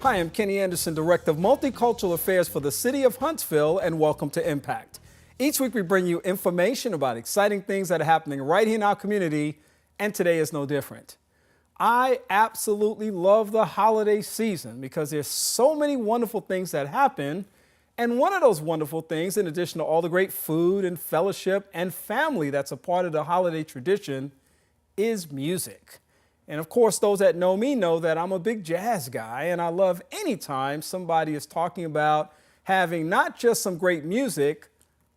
Hi, I'm Kenny Anderson, Director of Multicultural Affairs for the City of Huntsville, and welcome to Impact. Each week we bring you information about exciting things that are happening right here in our community, and today is no different. I absolutely love the holiday season because there's so many wonderful things that happen, and one of those wonderful things, in addition to all the great food and fellowship and family that's a part of the holiday tradition, is music. And of course, those that know me know that I'm a big jazz guy, and I love any time somebody is talking about having not just some great music,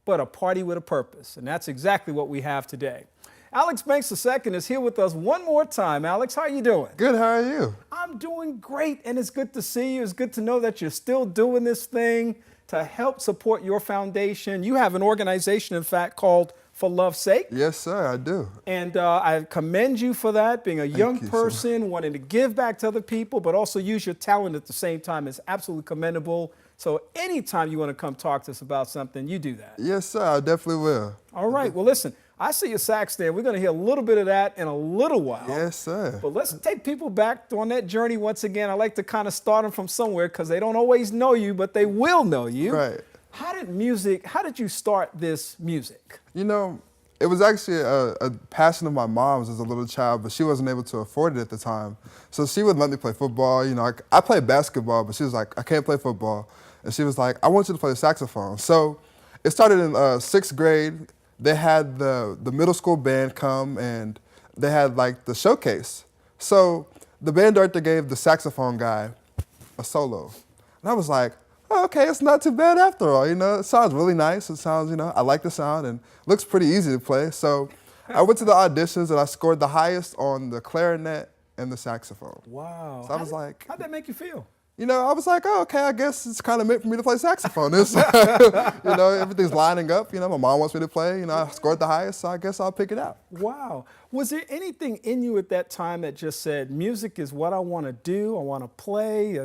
but a party with a purpose. And that's exactly what we have today. Alex Banks II is here with us one more time. Alex, how are you doing? Good, how are you? I'm doing great, and it's good to see you. It's good to know that you're still doing this thing to help support your foundation. You have an organization, in fact, called For Love's Sake. Yes, sir, I do. And I commend you for that, being a young person, wanting to give back to other people, but also use your talent at the same time is absolutely commendable. So anytime you want to come talk to us about something, you do that. Yes, sir, I definitely will. All right, well, listen, I see your sax there. We're going to hear a little bit of that in a little while. Yes, sir. But let's take people back on that journey once again. I like to kind of start them from somewhere because they don't always know you, but they will know you. Right. How did you start this music? You know, it was actually a passion of my mom's as a little child, but she wasn't able to afford it at the time. So she would let me play football. You know, I played basketball, but she was like, I can't play football. And she was like, I want you to play the saxophone. So it started in sixth grade. They had the middle school band come, and they had like the showcase. So the band director gave the saxophone guy a solo. And I was like, oh, okay, it's not too bad after all. You know, it sounds really nice. It sounds, you know, I like the sound and looks pretty easy to play. So I went to the auditions and I scored the highest on the clarinet and the saxophone. Wow. So I was like, how'd that make you feel? you know, I was like, oh, okay, I guess it's kind of meant for me to play saxophone. It's, you know, everything's lining up. You know, my mom wants me to play. You know, I scored the highest, so I guess I'll pick it out. Wow. Was there anything in you at that time that just said, music is what I want to do, I want to play?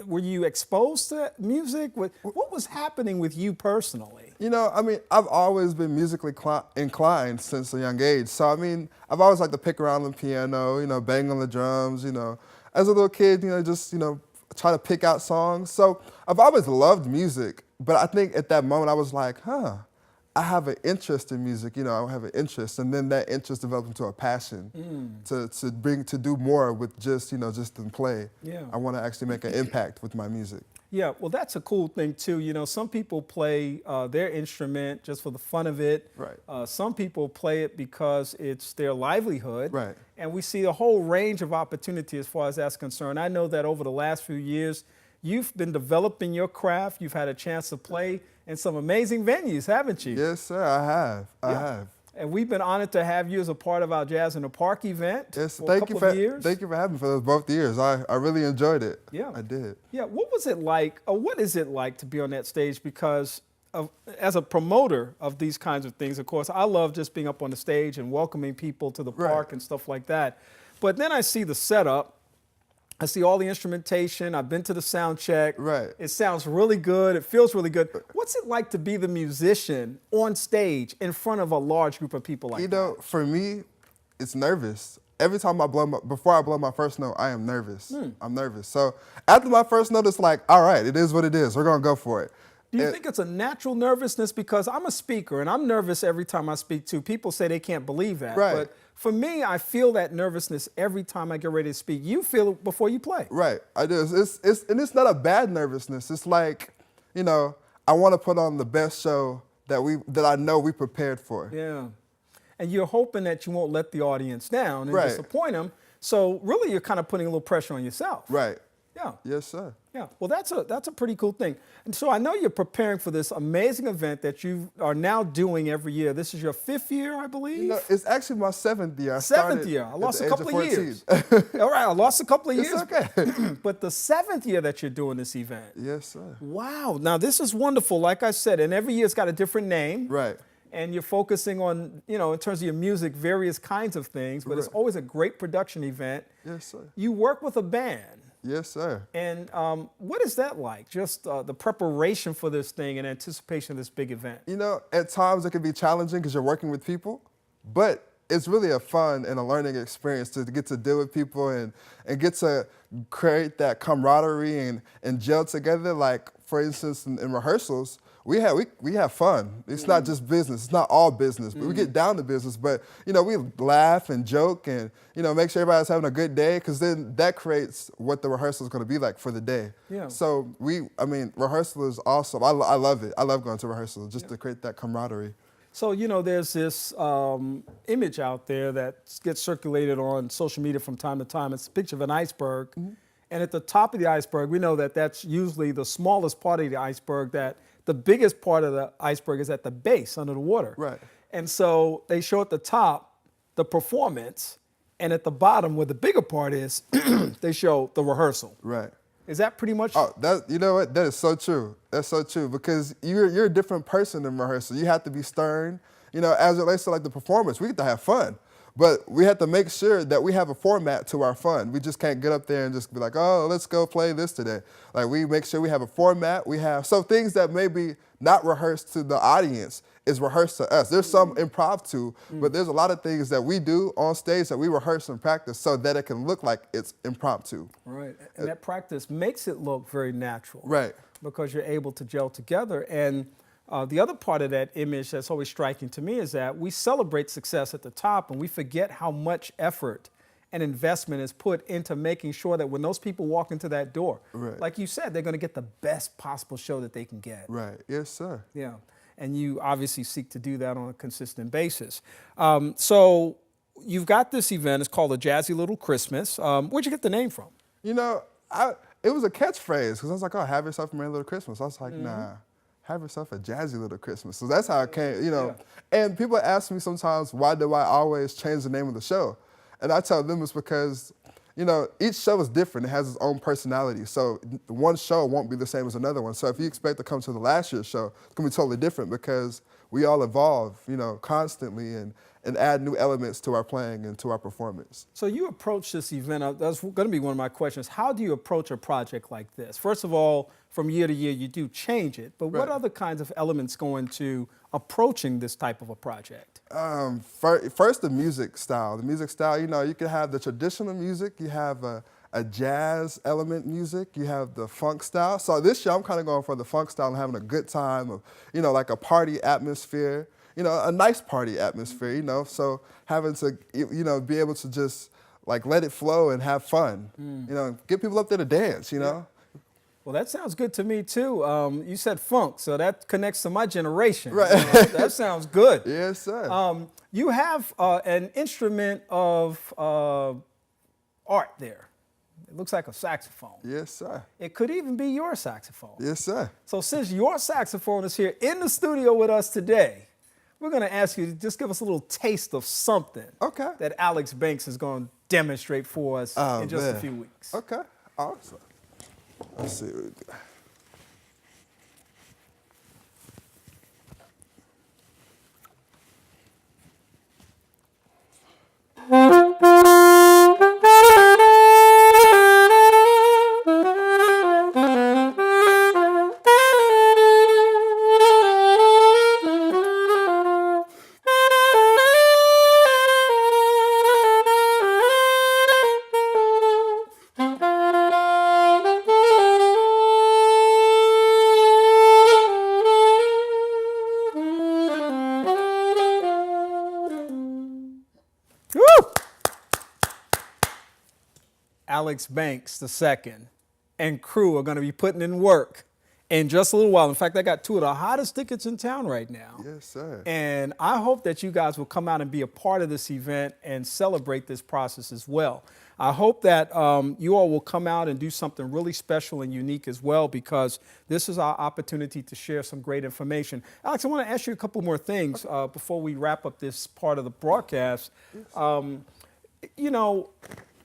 Were you exposed to music? What was happening with you personally? You know, I mean, I've always been musically inclined since a young age. So, I mean, I've always liked to pick around the piano, you know, bang on the drums, you know. As a little kid, you know, just, you know, try to pick out songs. So I've always loved music, but I think at that moment I was like, I have an interest in music, you know, I have an interest. And then that interest developed into a passion to do more with just, you know, just in play. Yeah. I want to actually make an impact with my music. Yeah, well, that's a cool thing too. You know, some people play their instrument just for the fun of it. Right. Some people play it because it's their livelihood. Right. And we see a whole range of opportunity as far as that's concerned. I know that over the last few years, you've been developing your craft. You've had a chance to play in some amazing venues, haven't you? Yes, sir, I have. I have. And we've been honored to have you as a part of our Jazz in the Park event yes, for a couple of years. Thank you for having me for those both years. I really enjoyed it. Yeah. I did. Yeah, what was it like, or what is it like to be on that stage? Because as a promoter of these kinds of things, of course, I love just being up on the stage and welcoming people to the park and stuff like that. But then I see the setup. I see all the instrumentation. I've been to the sound check. Right. It sounds really good. It feels really good. What's it like to be the musician on stage in front of a large group of people like that? You know, for me, it's nervous. Every time before I blow my first note, I am nervous. I'm nervous. So after my first note, it's like, all right, it is what it is. We're going to go for it. Do you think it's a natural nervousness? Because I'm a speaker and I'm nervous every time I speak too. People say they can't believe that. Right. But for me, I feel that nervousness every time I get ready to speak. You feel it before you play. Right, I do. And it's not a bad nervousness. It's like, you know, I want to put on the best show that I know we prepared for. Yeah. And you're hoping that you won't let the audience down and disappoint them. So really you're kind of putting a little pressure on yourself. Right. Yeah. Yes, sir. Yeah. Well, that's a pretty cool thing. And so I know you're preparing for this amazing event that you are now doing every year. This is your 5th year, I believe? You know, it's actually my 7th year. Seventh year. I lost a couple of years. All right, I lost a couple of years. It's okay. But the 7th year that you're doing this event. Yes, sir. Wow. Now, this is wonderful. Like I said, and every year it's got a different name. Right. And you're focusing on, you know, in terms of your music, various kinds of things, but it's always a great production event. Yes, sir. You work with a band. Yes, sir. And what is that like? Just the preparation for this thing and anticipation of this big event? You know, at times it can be challenging because you're working with people, but it's really a fun and a learning experience to get to deal with people and get to create that camaraderie and gel together. Like, for instance, in rehearsals, we have fun. It's not just business. It's not all business, but we get down to business. But, you know, we laugh and joke and, you know, make sure everybody's having a good day, because then that creates what the rehearsal is going to be like for the day. Yeah. So rehearsal is awesome. I love it. I love going to rehearsal just to create that camaraderie. So, you know, there's this image out there that gets circulated on social media from time to time. It's a picture of an iceberg. And at the top of the iceberg, we know that that's usually the smallest part of the iceberg, that the biggest part of the iceberg is at the base, under the water. Right. And so they show at the top the performance, and at the bottom, where the bigger part is, they show the rehearsal. Right. Is that pretty much? Oh, you know what? That is so true. That's so true, because you're a different person in rehearsal. You have to be stern. You know, as it relates to like the performance, we get to have fun, but we have to make sure that we have a format to our fun. We just can't get up there and just be like, oh, let's go play this today. Like, we make sure we have a format. We have some things that maybe not rehearsed to the audience is rehearsed to us. There's some impromptu, but there's a lot of things that we do on stage that we rehearse and practice so that it can look like it's impromptu. Right, and that practice makes it look very natural. Right. Because you're able to gel together. And the other part of that image that's always striking to me is that we celebrate success at the top, and we forget how much effort and investment is put into making sure that when those people walk into that door, like you said, they're going to get the best possible show that they can get. Right. Yes, sir. Yeah. And you obviously seek to do that on a consistent basis. So you've got this event. It's called A Jazzy Little Christmas. Where'd you get the name from? You know, it was a catchphrase, because I was like, oh, have yourself a Merry Little Christmas. I was like, nah, have yourself a Jazzy Little Christmas. So that's how it came, you know. Yeah. And people ask me sometimes, why do I always change the name of the show? And I tell them it's because, you know, each show is different. It has its own personality. So one show won't be the same as another one. So if you expect to come to the last year's show, it's going to be totally different, because we all evolve, you know, constantly and add new elements to our playing and to our performance. So you approach this event, that's going to be one of my questions. How do you approach a project like this? First of all, from year to year, you do change it, but what other kinds of elements go into approaching this type of a project? First, the music style. The music style, you know, you can have the traditional music, you have a jazz element music, you have the funk style. So this year, I'm kind of going for the funk style and having a good time of, you know, like a party atmosphere, you know, a nice party atmosphere, you know, so having to, you know, be able to just like let it flow and have fun, you know, get people up there to dance, you know. Well, that sounds good to me, too. You said funk, so that connects to my generation. Right. That sounds good. Yes, sir. You have an instrument of art there. It looks like a saxophone. Yes, sir. It could even be your saxophone. Yes, sir. So since your saxophone is here in the studio with us today, we're going to ask you to just give us a little taste of something that Alex Banks is going to demonstrate for us in just a few weeks. Okay, awesome. Let's see what we do. Alex Banks II and crew are going to be putting in work in just a little while. In fact, I got two of the hottest tickets in town right now. Yes, sir. And I hope that you guys will come out and be a part of this event and celebrate this process as well. I hope that you all will come out and do something really special and unique as well, because this is our opportunity to share some great information. Alex, I want to ask you a couple more things before we wrap up this part of the broadcast. You know,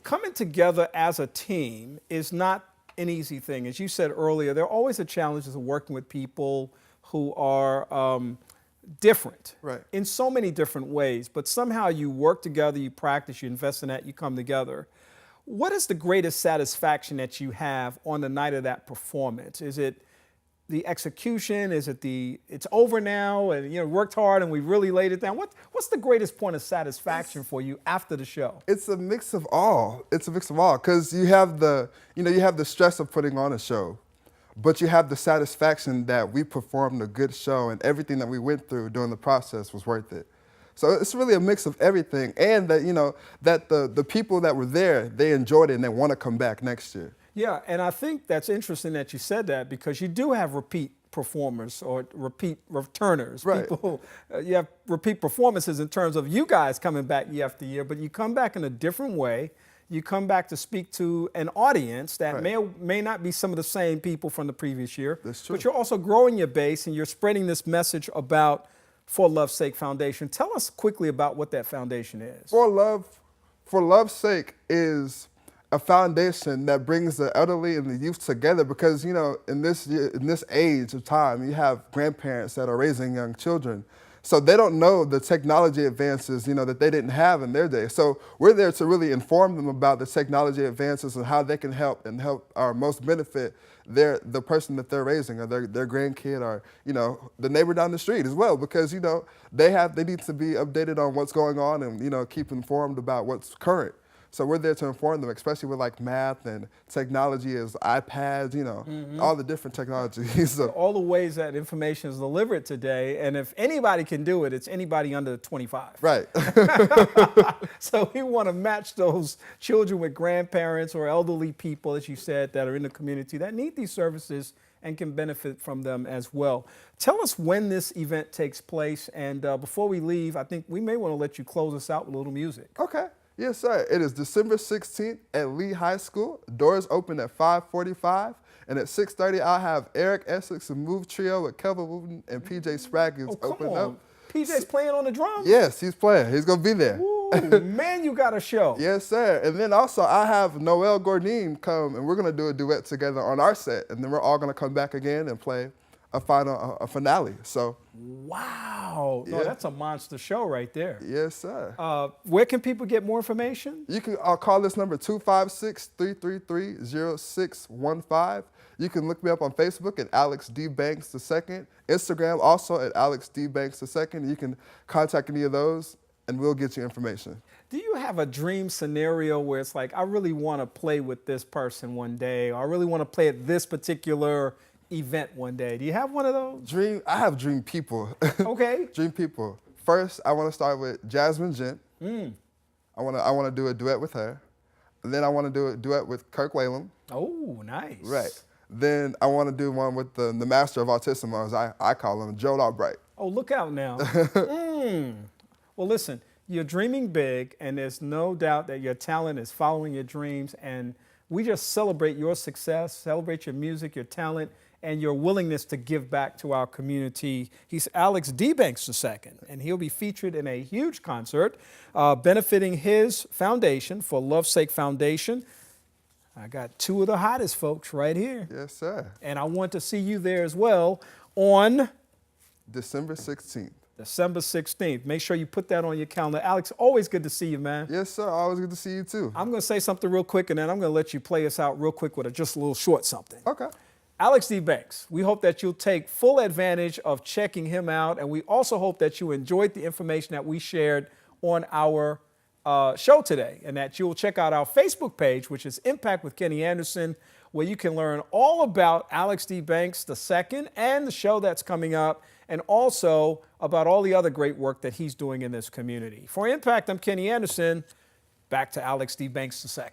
coming together as a team is not an easy thing. As you said earlier, there are always the challenges of working with people who are different in so many different ways, but somehow you work together, you practice, you invest in that, you come together. What is the greatest satisfaction that you have on the night of that performance? Is it the execution? Is it it's over now and worked hard and we really laid it down? What's the greatest point of satisfaction for you after the show? It's a mix of all. It's a mix of all because you have the stress of putting on a show, but you have the satisfaction that we performed a good show and everything that we went through during the process was worth it. So it's really a mix of everything, and that that the people that were there, they enjoyed it and they want to come back next year. Yeah, and I think that's interesting that you said that because you do have repeat performers or repeat returners. Right. People, you have repeat performances in terms of you guys coming back year after year, but you come back in a different way. You come back to speak to an audience that Right. may or may not be some of the same people from the previous year. That's true. But you're also growing your base and you're spreading this message about For Love's Sake Foundation. Tell us quickly about what that foundation is. For Love's Sake is a foundation that brings the elderly and the youth together because, in this age of time, you have grandparents that are raising young children. So they don't know the technology advances, that they didn't have in their day. So we're there to really inform them about the technology advances and how they can help or most benefit the person that they're raising or their grandkid or, the neighbor down the street as well because, they need to be updated on what's going on and, keep informed about what's current. So we're there to inform them, especially with like math and technology as iPads, all the different technologies. So all the ways that information is delivered today. And if anybody can do it, it's anybody under 25. right. So we want to match those children with grandparents or elderly people, as you said, that are in the community that need these services and can benefit from them as well. Tell us when this event takes place. And before we leave, I think we may want to let you close us out with a little music. Okay. Yes, sir. It is December 16th at Lee High School. Doors open at 5:45. And at 6:30, I'll have Eric Essex and Move Trio with Kevin Wooten and PJ Spraggins open up. PJ's playing on the drums? Yes, he's playing. He's going to be there. Ooh, man, you got a show. Yes, sir. And then also I have Noel Gordine come and we're going to do a duet together on our set. And then we're all going to come back again and play a finale. So. Wow. No, Yeah. that's a monster show right there. Yes, sir. Where can people get more information? You can call this number 256-333-0615. You can look me up on Facebook at Alex D. Banks II. Instagram also at Alex D. Banks II. You can contact any of those and we'll get you information. Do you have a dream scenario where it's like, I really want to play with this person one day, or I really want to play at this particular event one day? Do you have one of those? I have dream people. Okay. Dream people. First, I want to start with Jasmine Gent. I want to do a duet with her. And then I want to do a duet with Kirk Whalum. Oh, nice. Right. Then I want to do one with the master of autism, as I call him, Joel Albright. Oh, look out now. Well, listen, you're dreaming big, and there's no doubt that your talent is following your dreams. And we just celebrate your success, celebrate your music, your talent, and your willingness to give back to our community. He's Alex D. Banks II, and he'll be featured in a huge concert benefiting his foundation, For Love's Sake Foundation. I got two of the hottest folks right here. Yes, sir. And I want to see you there as well on December 16th. December 16th. Make sure you put that on your calendar. Alex, always good to see you, man. Yes, sir. Always good to see you, too. I'm going to say something real quick, and then I'm going to let you play us out real quick with just a little short something. Okay. Alex D. Banks, we hope that you'll take full advantage of checking him out, and we also hope that you enjoyed the information that we shared on our show today, and that you'll check out our Facebook page, which is Impact with Kenny Anderson, where you can learn all about Alex D. Banks II and the show that's coming up, and also about all the other great work that he's doing in this community. For Impact, I'm Kenny Anderson. Back to Alex D. Banks II.